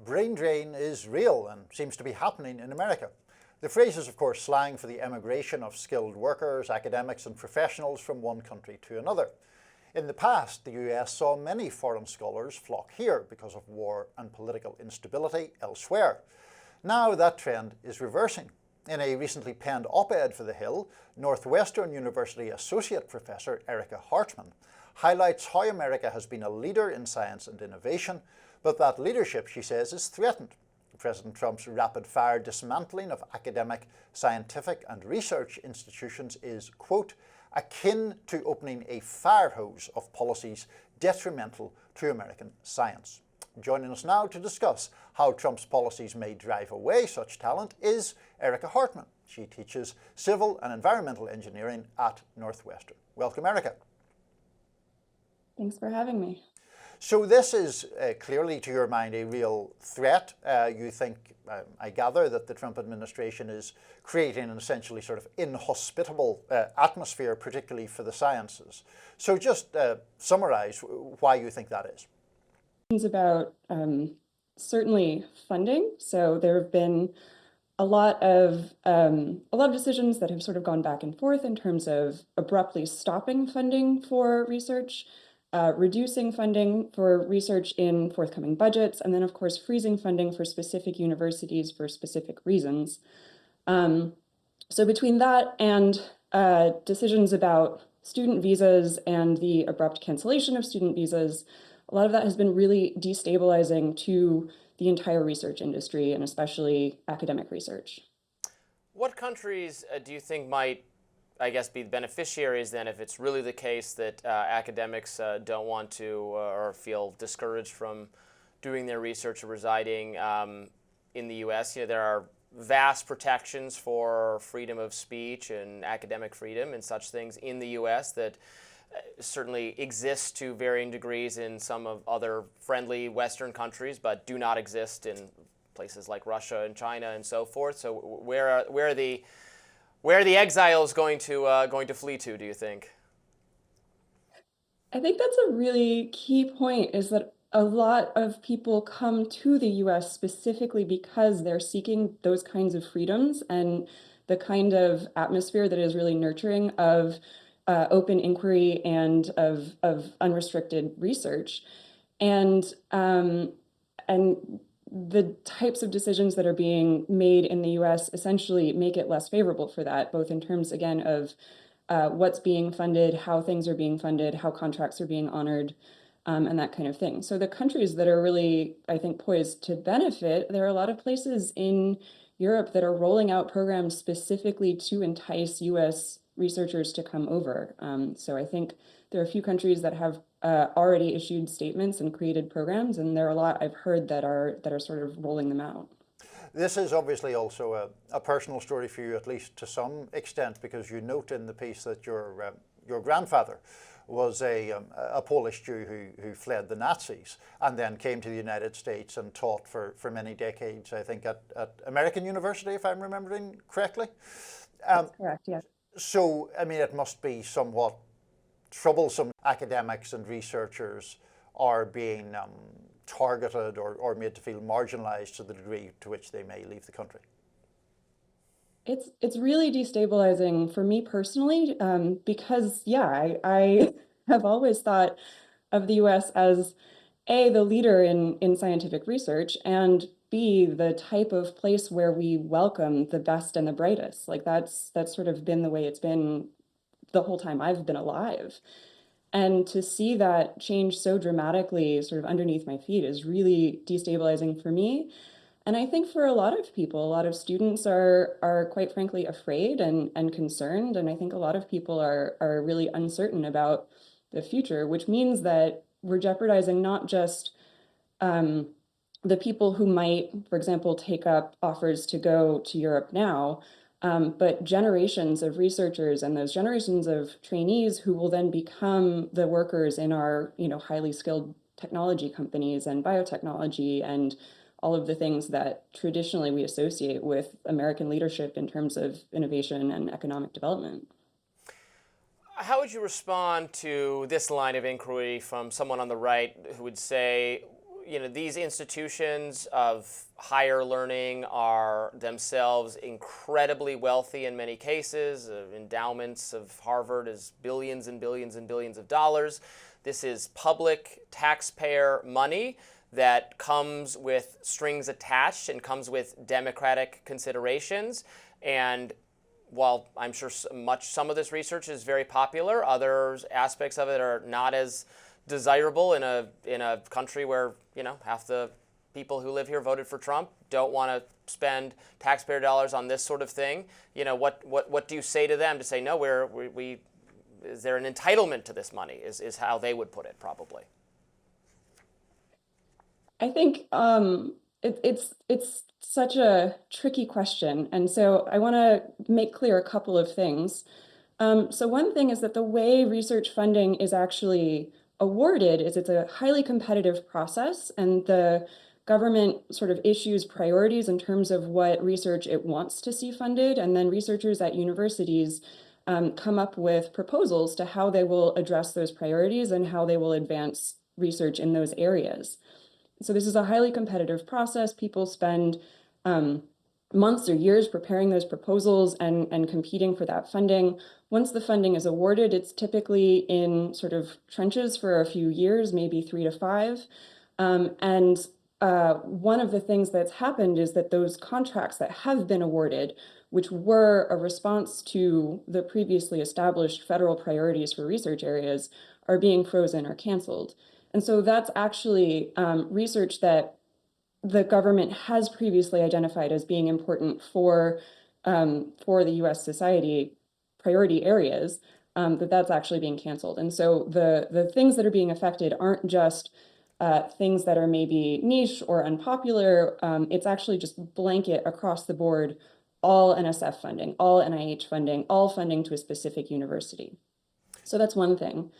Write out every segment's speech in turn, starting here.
brain drain is real and seems to be happening in America. The phrase is, of course, slang for the emigration of skilled workers, academics and professionals from one country to another. In the past, the US saw many foreign scholars flock here because of war and political instability elsewhere. Now that trend is reversing. In a recently penned op-ed for The Hill, Northwestern University Associate Professor Erica Hartmann highlights how America has been a leader in science and innovation, but that leadership, she says, is threatened. President Trump's rapid-fire dismantling of academic, scientific and research institutions is, quote, akin to opening a fire hose of policies detrimental to American science. Joining us now to discuss how Trump's policies may drive away such talent is Erica Hartmann. She teaches civil and environmental engineering at Northwestern. Welcome, Erica. Thanks for having me. So this is clearly, to your mind, a real threat. You think, I gather, that the Trump administration is creating an essentially sort of inhospitable atmosphere, particularly for the sciences. So just summarize why you think that is. It's about certainly funding. So there have been a lot of decisions that have sort of gone back and forth in terms of abruptly stopping funding for research, reducing funding for research in forthcoming budgets, and then, of course, freezing funding for specific universities for specific reasons. So between that and decisions about student visas and the abrupt cancellation of student visas, a lot of that has been really destabilizing to the entire research industry, and especially academic research. What countries do you think might, I guess, be beneficiaries then if it's really the case that academics don't want to or feel discouraged from doing their research or residing in the U.S.? You know, there are vast protections for freedom of speech and academic freedom and such things in the U.S. that certainly exist to varying degrees in some of other friendly Western countries, but do not exist in places like Russia and China and so forth. So where are the exiles going to flee to, do you think? I think that's a really key point, is that a lot of people come to the US specifically because they're seeking those kinds of freedoms and the kind of atmosphere that is really nurturing of open inquiry and of unrestricted research. And the types of decisions that are being made in the US essentially make it less favorable for that, both in terms, again, of what's being funded, how things are being funded, how contracts are being honored, and that kind of thing. So the countries that are really, I think, poised to benefit, there are a lot of places in Europe that are rolling out programs specifically to entice US researchers to come over. So I think there are a few countries that have already issued statements and created programs, and there are a lot I've heard that are sort of rolling them out. This is obviously also a personal story for you, at least to some extent, because you note in the piece that your grandfather was a Polish Jew who fled the Nazis and then came to the United States and taught for many decades, I think, at American University, if I'm remembering correctly. That's correct, yes. So, I mean, it must be somewhat troublesome. Academics and researchers are being targeted or made to feel marginalized to the degree to which they may leave the country. It's really destabilizing for me personally, because, yeah, I have always thought of the US as A, the leader in scientific research, and B, the type of place where we welcome the best and the brightest. Like that's sort of been the way it's been the whole time I've been alive. And to see that change so dramatically sort of underneath my feet is really destabilizing for me. And I think for a lot of people, a lot of students are quite frankly afraid and concerned. And I think a lot of people are really uncertain about the future, which means that we're jeopardizing not just the people who might, for example, take up offers to go to Europe now, but generations of researchers and those generations of trainees who will then become the workers in our, highly skilled technology companies and biotechnology and all of the things that traditionally we associate with American leadership in terms of innovation and economic development. How would you respond to this line of inquiry from someone on the right who would say, these institutions of higher learning are themselves incredibly wealthy in many cases. Endowments of Harvard is billions and billions and billions of dollars. This is public taxpayer money that comes with strings attached and comes with democratic considerations. And while I'm sure some of this research is very popular, other aspects of it are not as desirable in a country where half the people who live here voted for Trump, don't want to spend taxpayer dollars on this sort of thing. What do you say to them to say, no, is there an entitlement to this money, is how they would put it probably. I think it's such a tricky question. And so I want to make clear a couple of things. So one thing is that the way research funding is actually awarded is it's a highly competitive process, and the government sort of issues priorities in terms of what research it wants to see funded, and then researchers at universities come up with proposals to how they will address those priorities and how they will advance research in those areas. So this is a highly competitive process. People spend months or years preparing those proposals and competing for that funding. Once the funding is awarded, it's typically in sort of trenches for a few years, maybe 3 to 5. One of the things that's happened is that those contracts that have been awarded, which were a response to the previously established federal priorities for research areas, are being frozen or canceled. And so that's actually research that the government has previously identified as being important for the U.S. society priority areas, that's actually being canceled. And so the things that are being affected aren't just things that are maybe niche or unpopular. It's actually just blanket across the board, all NSF funding, all NIH funding, all funding to a specific university. So that's one thing.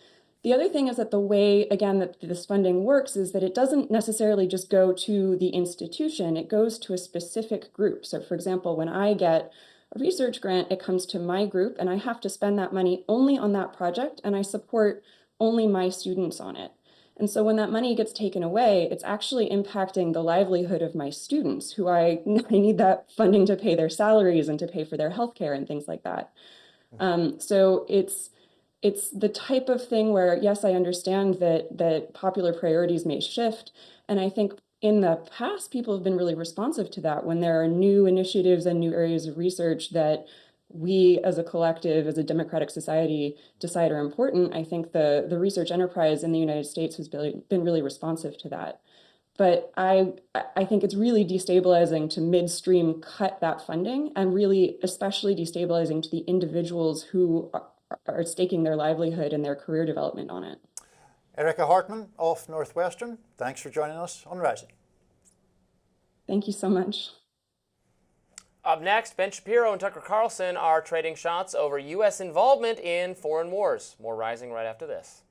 The other thing is that the way, again, that this funding works is that it doesn't necessarily just go to the institution, it goes to a specific group. So for example, when I get a research grant, it comes to my group and I have to spend that money only on that project, and I support only my students on it. And so when that money gets taken away, it's actually impacting the livelihood of my students, who I need that funding to pay their salaries and to pay for their healthcare and things like that. So it's the type of thing where, yes, I understand that popular priorities may shift. And I think in the past, people have been really responsive to that. When there are new initiatives and new areas of research that we as a collective, as a democratic society, decide are important, I think the research enterprise in the United States has been really responsive to that. But I think it's really destabilizing to midstream cut that funding, and really especially destabilizing to the individuals who are staking their livelihood and their career development on it. Erica Hartmann of Northwestern, thanks for joining us on Rising. Thank you so much. Up next, Ben Shapiro and Tucker Carlson are trading shots over U.S. involvement in foreign wars. More Rising right after this.